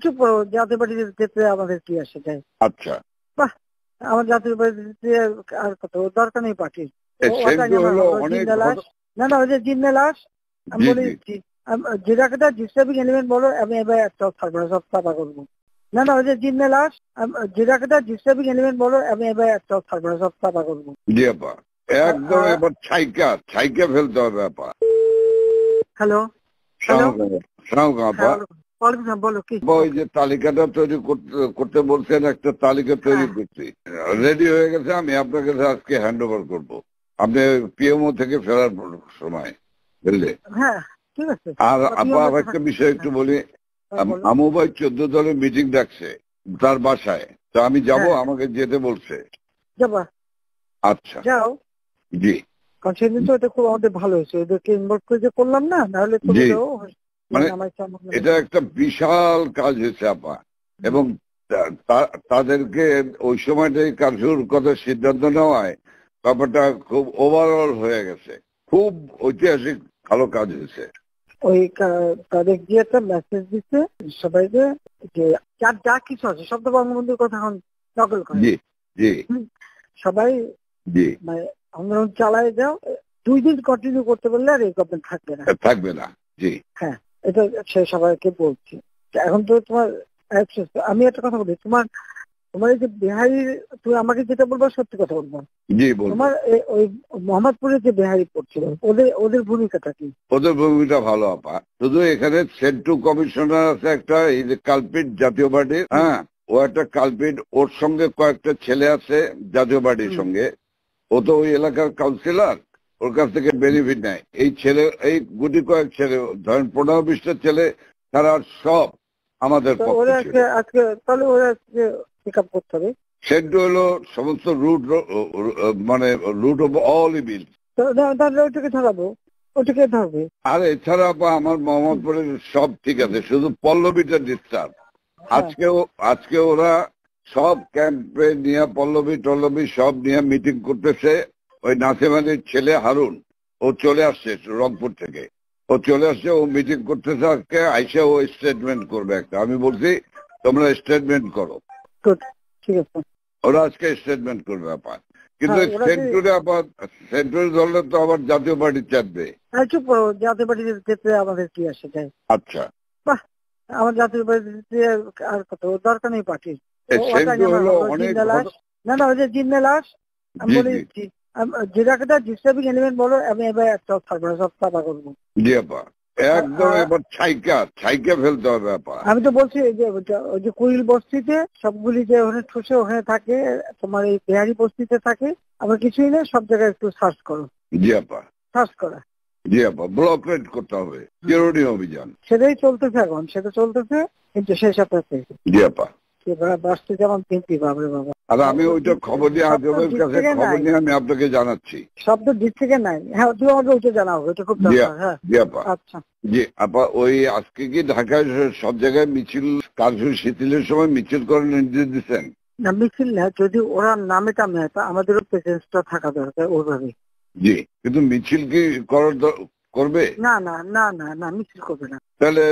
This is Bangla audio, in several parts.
চুপ করো, জাতীয় পার্টির ক্ষেত্রে আমাদের কি আসে যায়? আচ্ছা, বাহ, আমার জাতীয় পার্টিতে আর কত দরকার নেই পার্টির। না না, ওই যে জিন্না লাশ আমি বলে দিচ্ছি, যেটা ডিস্টার্বিং এলিমেন্ট বলো, আমি এবার একটা থাকবো না, সব চাপা করবো। না না, ওই যে জিন্না লাশ যেটা ডিস্টার্বিং এলিমেন্ট বলো, আমি এবার একটা থাকবো না, সব চাপা করবো। জি আপা, একদম এবার ছাইকা ফেলতে হবে আপা। হ্যালো আপা, বলো কি? ওই যে তালিকাটা তৈরি করতে বলছেন, একটা তালিকা তৈরি করছি, রেডি হয়ে গেছে। আমি আপনাকে আজকে হ্যান্ড ওভার করবো, আপনি পিএমও থেকে ফেরার সময়, বুঝলে? হ্যাঁ ঠিক আছে। আর আপা একটা বিষয় একটু বলি, আমু ভাই 14 দলের মিটিং ডাকছে তার বাসায়, তো আমি যাব, আমাকে যেতে বলছে। যাবা? আচ্ছা যাও। জি, কারণ সেদিন তো এটা খুব আমাদের ভালো হয়েছে, ওদেরকে ইনভলভ করে যে করলাম না, নাহলে তো মানে এটা একটা বিশাল কাজ হয়েছে আপা। এবং তাদেরকে ওই সময়টাই কারফিউর কথা সিদ্ধান্ত নেওয়ায় ব্যাপারটা খুব ওভারঅল হয়ে গেছে, খুব ঐতিহাসিক ভালো কাজ হয়েছে। ওই তাদের গিয়ে একটা মেসেজ দিচ্ছে সবাইকে যে যা কিছু আছে সব তো বঙ্গবন্ধুর কথা এখন নকল করে। জি জি, সবাই জি মানে আন্দোলন চালায় যাও, 2 দিন কন্টিনিউ করতে পারলে আর এই গভর্নমেন্ট থাকবে না। জি হ্যাঁ, এটা সে সবাইকে বলছি। এখন তো তোমার আমি একটা কথা বলি, তোমার এই যে বিহারি, তুমি আমাকে যেটা বলবো সত্যি কথা বলবো। জি, তোমার ওই মোহাম্মদপুরে যে বিহারি পড়ছিল, ওদের ভূমিকাটা কি? ওদের ভূমিকা ভালো আপা, শুধু এখানে সেন্ট্রাল কমিশনার আছে একটা, এই যে কালপিট জাতীয় পার্টির, হ্যাঁ ও একটা কালপিট, ওর সঙ্গে কয়েকটা ছেলে আছে জাতীয় পার্টির সঙ্গে, ও তো ওই এলাকার কাউন্সিলর, ওর কাছ থেকে বেনিফিট নেয়। এই ছেলে, এই গুটি কয়েক ছেলে, ধরেন 15-20টা ছেলে, তারা সব আমাদের পক্ষে। আজকে তাহলে ওরা পিক আপ করতে হবে। সেটা হলো সমস্ত রুট, মানে রুট অফ অল ইভিল, তাহলে ওইটাকে ধরাবো, ওটাকে ধরবে। আর এছাড়া আমার মোহাম্মদপুরের সব ঠিক আছে, শুধু পল্লবীটা ডিস্টার্ব। আজকে ওরা সব ক্যাম্পে নিয়ে পল্লবী সব নিয়ে মিটিং করতেছে। ওই নাসিমানির ছেলে হারুন, ও চলে আসছে রংপুর থেকে, ও চলে আসছে, ও মিটিং করতেছে। আজকে আইসা ও স্টেটমেন্ট করবে একটা। আমি বলছি তোমরা স্টেটমেন্ট করো, ঠিক আছে। ওরা আজকে স্টেটমেন্ট করবে আপা, কিন্তু সেন্ট্রাল দলে তো আবার জাতীয় পার্টি চাপবে। চুপ করো, জাতীয় পার্টির ক্ষেত্রে আমাদের কি আসে যায়? আচ্ছা, বাহ, আমার জাতীয় পার্টিতে আর কত দরকার নেই পার্টির। না না, ওই যে জিন্না লাশ আমি বলে দিচ্ছি, যেটা ডিস্টার্বিং এলিমেন্ট বলো, আমি এবার একটা থাকবো না, সব চাপা করবো। জি আপা, একদম এবার ছাইকা ফেলতে হবে আপা। আমি তো বলছি ওই যে কুইল বস্তিতে সবগুলি যে ওখানে ঠুসে ওখানে থাকে, তোমার এই বিহারি বস্তিতে থাকে, আবার কিছুই নেই, সব জায়গায় একটু সার্চ করো। জি আপা, সার্চ করা। জি আপা, ব্লক রেড করতে হবে, চিরুনি অভিযান, সেটাই চলতেছে এখন, সেটা চলতেছে, কিন্তু সেই সাথে জি আপা বাঁচতে যেমন চিন্তি, বাবরে বাবা। আর আমি ওইটা খবর দিয়ে আজমের কাছে খবর নিয়ে আমি আপনাকে জানাচ্ছি। শব্দ ডিস্ট্রিক্টে নাই, হ্যাঁ তুমি আমাকে ওইটা জানাও, ওইটা খুব দরকার। হ্যাঁ জি আপা। আচ্ছা জি আপা, ওই আজকে কি ঢাকায় সব জায়গায় মিছিল, কারফিউ শিথিলের সময় মিছিল করার নির্দেশ দিচ্ছেন? না, মিছিল না, যদি ওরা নামে টামে আমাদেরও প্রেজেন্সটা থাকা দরকার ওইভাবে। জি, কিন্তু মিছিল কি করবে? না না না না না, মিছিল করবে না। তাহলে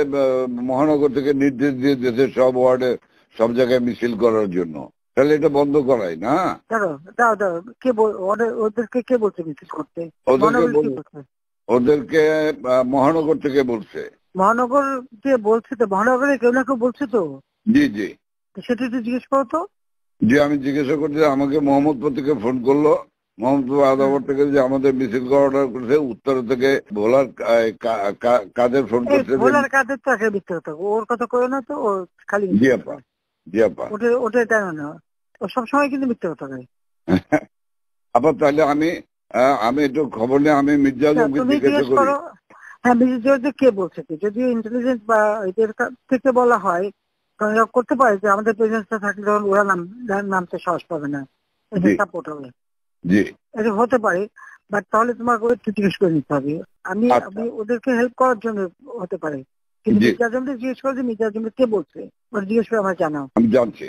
মহানগর থেকে নির্দেশ দিয়ে দিয়েছে সব ওয়ার্ডে সব জায়গায় মিছিল করার জন্য, তাহলে এটা বন্ধ করাই না। ওদেরকে কে বলছে মিছিল করতে? ওদেরকে মহানগর থেকে বলছে। মহানগর কে বলছে? তো মহানগরে কেউ না কেউ বলছে তো। জি জি, সেটা একটু জিজ্ঞেস করো তো। জি, আমি জিজ্ঞাসা করছি, আমাকে মোহাম্মদপুর থেকে ফোন করলো, মোহাম্মদপুর আদাবর থেকে, যে আমাদের মিছিল করা অর্ডার করছে। উত্তর থেকে ভোলার কাদের ফোন করছে, ভোলার কাদের তো একটা মিথ্যে কথা, ওর কথা কই না তো, ও খালি। জি আপা, জি আপা, ওটাই তাই না, ও সবসময় কিন্তু মিথ্যে কথা কয়। আপা তাহলে আমি একটু খবর নিয়ে আমি মির্জা আলমকে জিজ্ঞাসা করি। হ্যাঁ, মির্জা কে বলছে, যদি ইন্টেলিজেন্স বা এদের থেকে বলা হয় করতে পারে যে আমাদের প্রেজেন্সটা থাকলে ওরা নামতে সাহস পাবে না, এটা সাপোর্ট হবে। জি, এটা হতে পারে, বাট তাহলে তোমার একটু জিজ্ঞেস করে নিতে হবে। আমি ওদেরকে হেল্প করার জন্য হতে পারে, কিন্তু মির্জা আজমকে জিজ্ঞেস করে যে মির্জা আজমকে কে বলছে, ওরা জিজ্ঞেস করে আমার জানাও। আমি জানছি।